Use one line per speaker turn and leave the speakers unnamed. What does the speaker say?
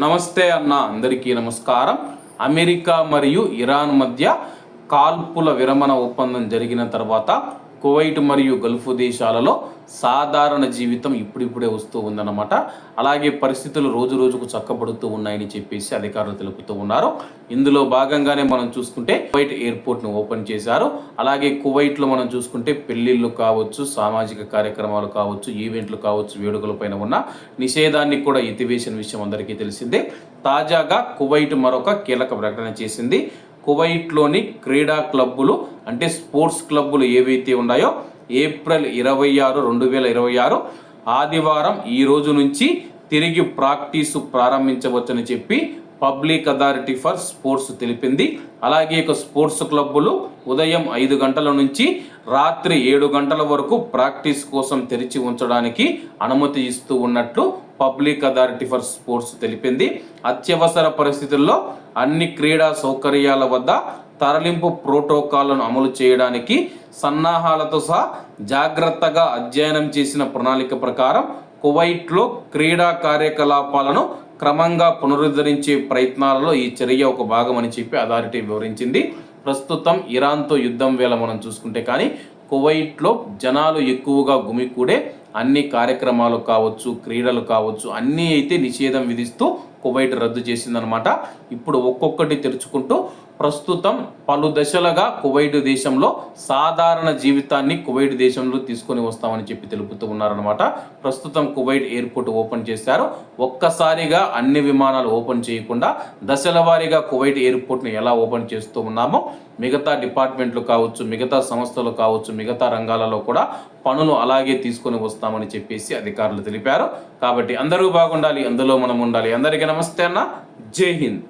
నమస్తే అన్న, అందరికీ నమస్కారం. అమెరికా మరియు ఇరాన్ మధ్య కాల్పుల విరమణ ఒప్పందం జరిగిన తర్వాత కువైట్ మరియు గల్ఫ్ దేశాలలో సాధారణ జీవితం ఇప్పుడిప్పుడే వస్తూ ఉందన్నమాట. అలాగే పరిస్థితులు రోజు రోజుకు చక్కబడుతూ ఉన్నాయని చెప్పేసి అధికారులు తెలుపుతూ ఉన్నారు. ఇందులో భాగంగానే మనం చూసుకుంటే కువైట్ ఎయిర్పోర్ట్ను ఓపెన్ చేశారు. అలాగే కువైట్లో మనం చూసుకుంటే పెళ్లిళ్ళు కావచ్చు, సామాజిక కార్యక్రమాలు కావచ్చు, ఈవెంట్లు కావచ్చు, వేడుకలపైన ఉన్న నిషేధాన్ని కూడా ఎత్తివేసిన విషయం అందరికీ తెలిసిందే. తాజాగా కువైట్ మరొక కీలక ప్రకటన చేసింది. కువైట్లోని క్రీడా క్లబ్బులు అంటే స్పోర్ట్స్ క్లబ్బులు ఏవైతే ఉన్నాయో ఏప్రిల్ 26, 2026 ఆదివారం ఈ రోజు నుంచి తిరిగి ప్రాక్టీసు ప్రారంభించవచ్చని చెప్పి పబ్లిక్ అథారిటీ ఫర్ స్పోర్ట్స్ తెలిపింది. అలాగే ఇక స్పోర్ట్స్ క్లబ్బులు ఉదయం 5 గంటల నుంచి రాత్రి 7 గంటల వరకు ప్రాక్టీస్ కోసం తెరిచి ఉంచడానికి అనుమతి ఇస్తూ ఉన్నట్లు పబ్లిక్ అథారిటీ ఫర్ స్పోర్ట్స్ తెలిపింది. అత్యవసర పరిస్థితుల్లో అన్ని క్రీడా సౌకర్యాల వద్ద తరలింపు ప్రోటోకాల్లను అమలు చేయడానికి సన్నాహాలతో సహా జాగ్రత్తగా అధ్యయనం చేసిన ప్రణాళిక ప్రకారం కువైట్లో క్రీడా కార్యకలాపాలను క్రమంగా పునరుద్ధరించే ప్రయత్నాలలో ఈ చర్య ఒక భాగమని చెప్పి అథారిటీ వివరించింది. ప్రస్తుతం ఇరాన్తో యుద్ధం వేళ మనం చూసుకుంటే కానీ కువైట్లో జనాలు ఎక్కువగా గుమికూడే అన్ని కార్యక్రమాలు కావచ్చు, క్రీడలు కావచ్చు, అన్నీ అయితే నిషేధం విధిస్తూ కువైట్ రద్దు చేసిందనమాట. ఇప్పుడు ఒక్కొక్కటి తెరుచుకుంటూ ప్రస్తుతం పలు దశలుగా కువైట్ దేశంలో సాధారణ జీవితాన్ని కువైట్ దేశంలో తీసుకొని వస్తామని చెప్పి తెలుపుతూ ఉన్నారనమాట. ప్రస్తుతం కువైట్ ఎయిర్పోర్ట్ ఓపెన్ చేశారు. ఒక్కసారిగా అన్ని విమానాలు ఓపెన్ చేయకుండా దశల వారీగా కువైట్ ఎయిర్పోర్ట్ని ఎలా ఓపెన్ చేస్తూ ఉన్నామో మిగతా డిపార్ట్మెంట్లు కావచ్చు, మిగతా సంస్థలు కావచ్చు, మిగతా రంగాలలో కూడా పనులు అలాగే తీసుకొని వస్తామని చెప్పేసి అధికారులు తెలిపారు. కాబట్టి అందరూ బాగుండాలి, అందులో మనం ఉండాలి. అందరికీ నమస్తే అన్న, జై హింద్.